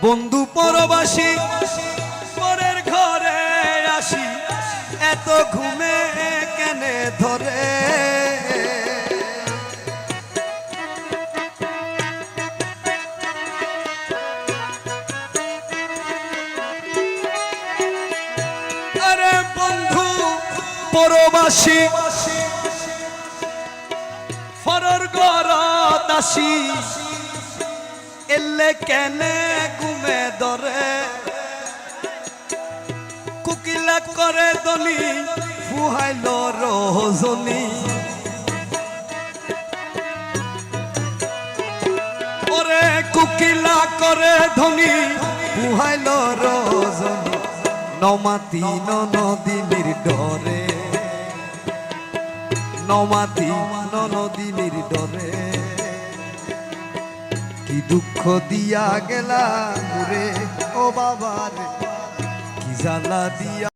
বন্ধু পরবাসী পরের ঘরে আসি এত ঘুমে কেনে ধরে আরে বন্ধু পরবাসী পরের ঘরত আসি এলে কেনে ঘুমে ধরে কুকিলা করে দনি ফুহাইল রজনী ওরে কুকিলা করে ধনি ফুহাইল রজনী নমাতি ননদিনীর ডরে নমাতি ননদিনীর ডরে কি দুঃখ দিয়া গেলা রে ও বাবার কি জ্বালা দিয়া